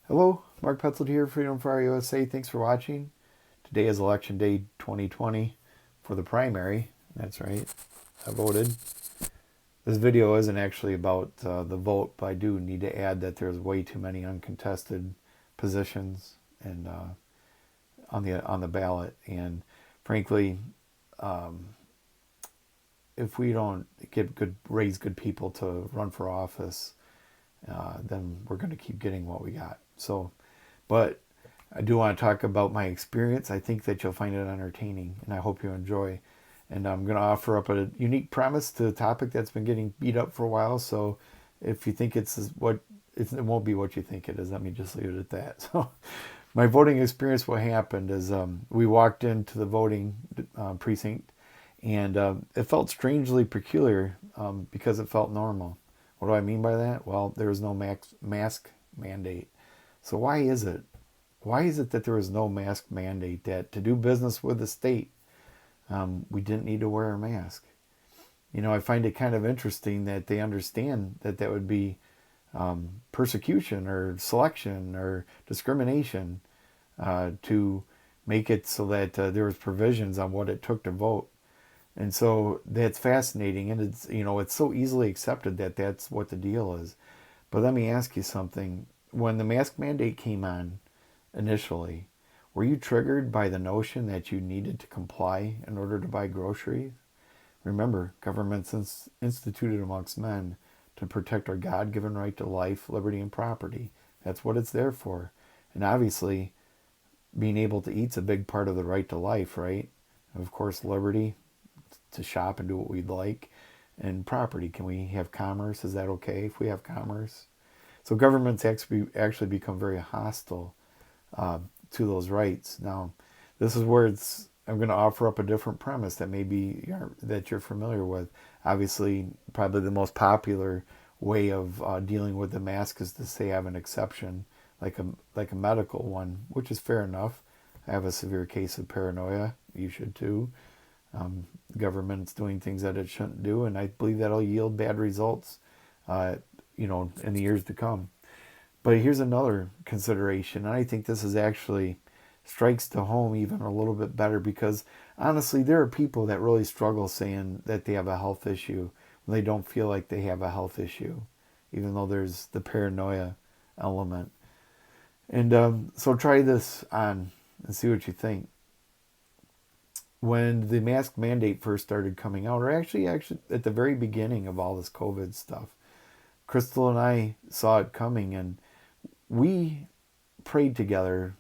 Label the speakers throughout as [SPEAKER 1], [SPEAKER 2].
[SPEAKER 1] Hello, Mark Petzold here, Freedom for Our USA. Thanks for watching. Today is Election Day 2020 for the primary. That's right, I voted. This video isn't actually about the vote, but I do need to add that there's way too many uncontested positions and on the ballot. And frankly, if we don't raise good people to run for office, then we're going to keep getting what we got. But I do want to talk about my experience. I think that you'll find it entertaining, and I hope you enjoy. And I'm going to offer up a unique premise to a topic that's been getting beat up for a while. So if you think it won't be what you think it is. Let me just leave it at that. So my voting experience, what happened is we walked into the voting precinct, and it felt strangely peculiar because it felt normal. What do I mean by that? Well, there was no mask mandate. So why is it? Why is it that there was no mask mandate, that to do business with the state, we didn't need to wear a mask? I find it kind of interesting that they understand that that would be persecution or selection or discrimination to make it so that there was provisions on what it took to vote. And so that's fascinating, and it's so easily accepted that that's what the deal is. But let me ask you something. When the mask mandate came on initially, were you triggered by the notion that you needed to comply in order to buy groceries? Remember, government's instituted amongst men to protect our God-given right to life, liberty, and property. That's what it's there for. And obviously, being able to eat's a big part of the right to life, right? And of course, liberty to shop and do what we'd like, and property. Can we have commerce? Is that okay if we have commerce? So governments actually become very hostile to those rights. Now, this is where I'm going to offer up a different premise that maybe that you're familiar with. Obviously, probably the most popular way of dealing with the mask is to say I have an exception, like a medical one, which is fair enough. I have a severe case of paranoia. You should too. The government's doing things that it shouldn't do, and I believe that'll yield bad results, in the years to come. But here's another consideration, and I think this is actually strikes to home even a little bit better, because honestly, there are people that really struggle saying that they have a health issue when they don't feel like they have a health issue, even though there's the paranoia element. And so try this on and see what you think. When the mask mandate first started coming out, or actually at the very beginning of all this COVID stuff, Crystal and I saw it coming, and we prayed together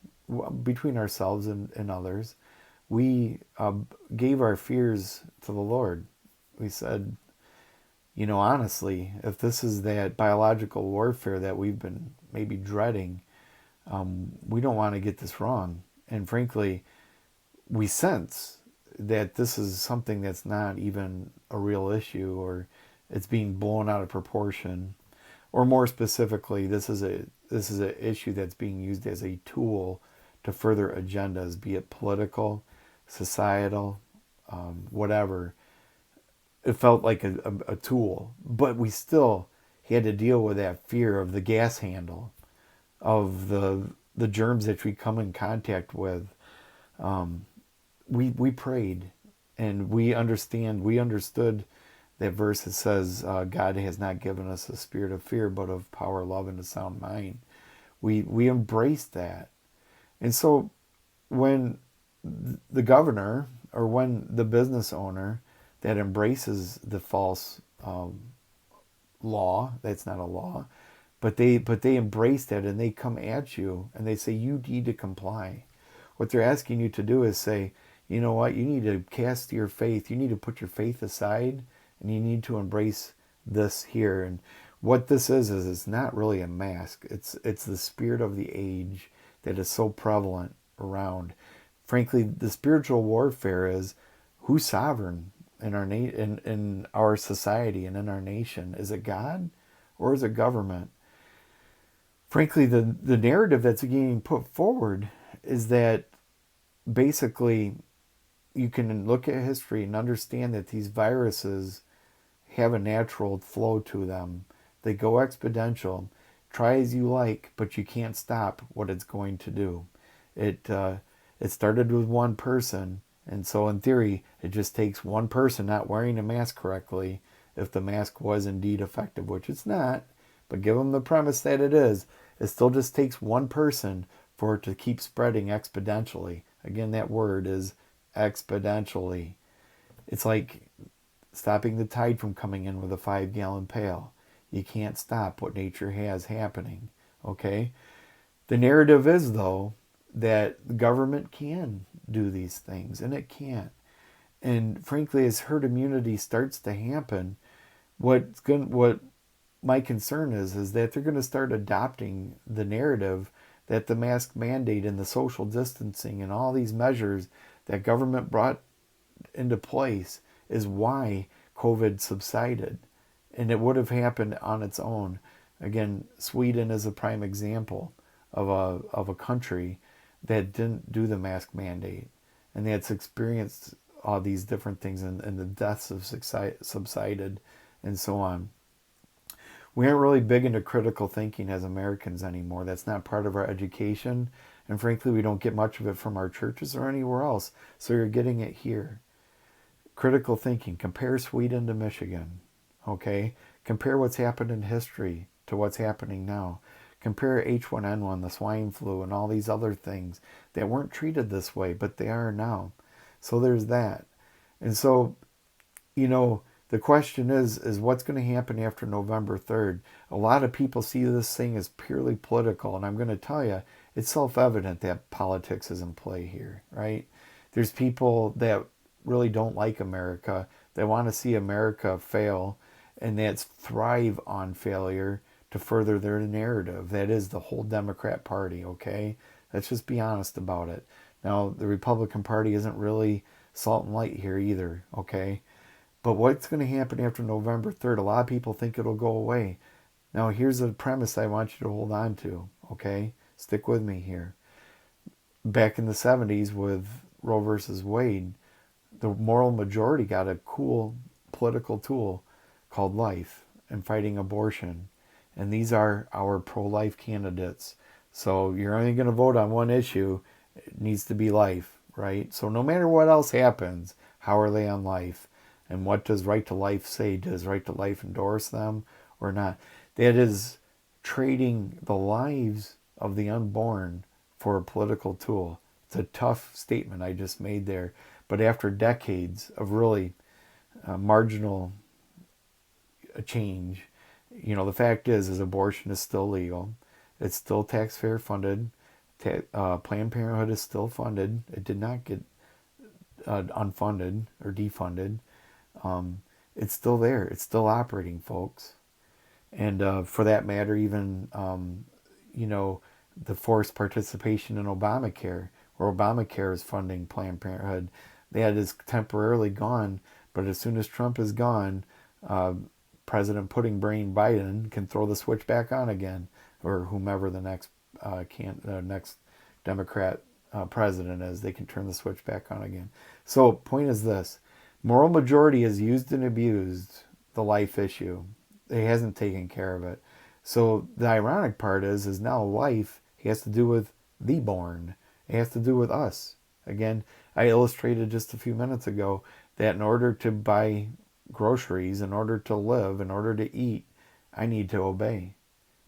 [SPEAKER 1] between ourselves and others. We gave our fears to the Lord. We said, honestly, if this is that biological warfare that we've been maybe dreading, we don't want to get this wrong. And frankly, we sense that this is something that's not even a real issue, or it's being blown out of proportion, or more specifically, this is an issue that's being used as a tool to further agendas, be it political, societal, whatever. It felt like a tool, but we still had to deal with that fear of the gas handle, of the germs that we come in contact with. We prayed, and we understood that verse that says God has not given us a spirit of fear, but of power, love, and a sound mind. We embraced that. And so when the governor, or when the business owner that embraces the false law, that's not a law, but they embrace that, and they come at you and they say you need to comply. What they're asking you to do is say, you know what, you need to cast your faith, you need to put your faith aside, and you need to embrace this here. And what this is it's not really a mask. It's the spirit of the age that is so prevalent around. Frankly, the spiritual warfare is, who's sovereign in in our society and in our nation? Is it God, or is it government? Frankly, the narrative that's being put forward is that basically you can look at history and understand that these viruses have a natural flow to them. They go exponential. try as you like, but you can't stop what it's going to do. It started with one person, and so in theory, it just takes one person not wearing a mask correctly. If the mask was indeed effective, which it's not, but give them the premise that it is, it still just takes one person for it to keep spreading exponentially. Again, that word is exponentially. It's like stopping the tide from coming in with a 5-gallon pail. You can't stop what nature has happening. Okay? The narrative is, though, that the government can do these things, and it can't. And frankly, as herd immunity starts to happen, what my concern is that they're going to start adopting the narrative that the mask mandate and the social distancing and all these measures that government brought into place is why COVID subsided. And it would have happened on its own. Again, Sweden is a prime example of a country that didn't do the mask mandate. And that's experienced all these different things, and the deaths have subsided and so on. We aren't really big into critical thinking as Americans anymore. That's not part of our education. And frankly, we don't get much of it from our churches or anywhere else. So you're getting it here. Critical thinking. Compare Sweden to Michigan. Okay? Compare what's happened in history to what's happening now. Compare H1N1, the swine flu, and all these other things that weren't treated this way, but they are now. So there's that. And so, the question is what's going to happen after November 3rd? A lot of people see this thing as purely political, and I'm going to tell you, it's self-evident that politics is in play here, right? There's people that really don't like America. They want to see America fail, and that's thrive on failure to further their narrative. That is the whole Democrat Party, okay? Let's just be honest about it. Now, the Republican Party isn't really salt and light here either, okay? But what's going to happen after November 3rd? A lot of people think it'll go away. Now, here's a premise I want you to hold on to, okay? Stick with me here. Back in the 70s with Roe versus Wade, the moral majority got a cool political tool called life and fighting abortion. And these are our pro-life candidates. So you're only going to vote on one issue. It needs to be life, right? So no matter what else happens, how are they on life? And what does Right to Life say? Does Right to Life endorse them or not? That is trading the lives of the unborn for a political tool. It's a tough statement I just made there. But after decades of really marginal change, the fact is abortion is still legal. It's still taxpayer funded. Planned Parenthood is still funded. It did not get unfunded or defunded. It's still there. It's still operating, folks. And for that matter, even, the forced participation in Obamacare, where Obamacare is funding Planned Parenthood, that is temporarily gone. But as soon as Trump is gone, President Pudding Brain Biden can throw the switch back on again, or whomever the next next Democrat president is. They can turn the switch back on again. So, point is this. Moral majority has used and abused the life issue. It hasn't taken care of it. So the ironic part is now life has to do with the born. It has to do with us. Again, I illustrated just a few minutes ago that in order to buy groceries, in order to live, in order to eat, I need to obey.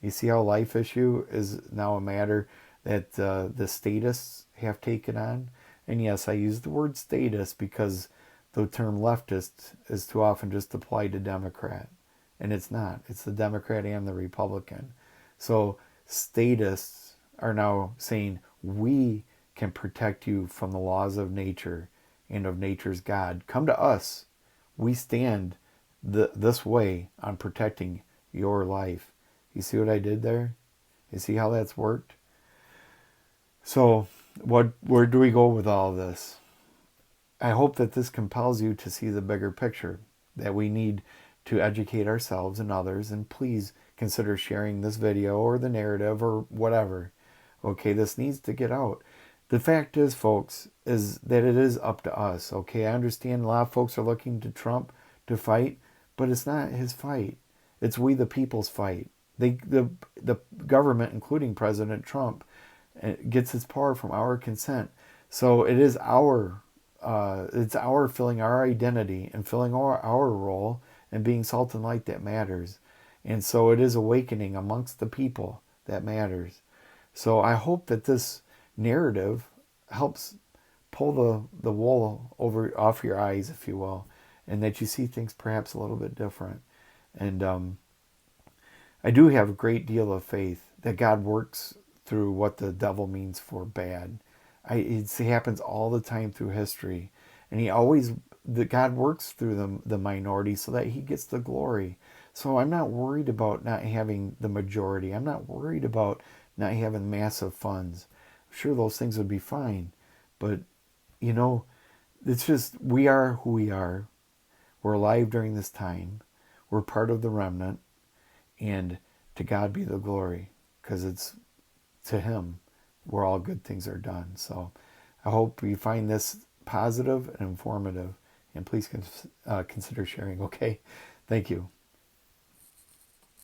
[SPEAKER 1] You see how life issue is now a matter that the statists have taken on? And yes, I use the word status because the term leftist is too often just applied to Democrat. And it's not. It's the Democrat and the Republican. So statists are now saying we can protect you from the laws of nature and of nature's God. Come to us. We stand this way on protecting your life. You see what I did there? You see how that's worked? So where do we go with all this? I hope that this compels you to see the bigger picture, that we need to educate ourselves and others, and please consider sharing this video or the narrative or whatever. Okay, this needs to get out. The fact is, folks, is that it is up to us. Okay, I understand a lot of folks are looking to Trump to fight, but it's not his fight. It's we the people's fight. The government, including President Trump, gets its power from our consent. So it is it's our filling our identity and filling our role and being salt and light that matters. And so it is awakening amongst the people that matters. So I hope that this narrative helps pull the wool over off your eyes, if you will, and that you see things perhaps a little bit different. And I do have a great deal of faith that God works through what the devil means for bad. It happens all the time through history, and God works through the minority so that He gets the glory. So I'm not worried about not having the majority. I'm not worried about not having massive funds. I'm sure those things would be fine, but you know, it's just we are who we are. We're alive during this time. We're part of the remnant, and to God be the glory, because it's to Him where all good things are done. So I hope you find this positive and informative, and please consider sharing. Okay, thank you.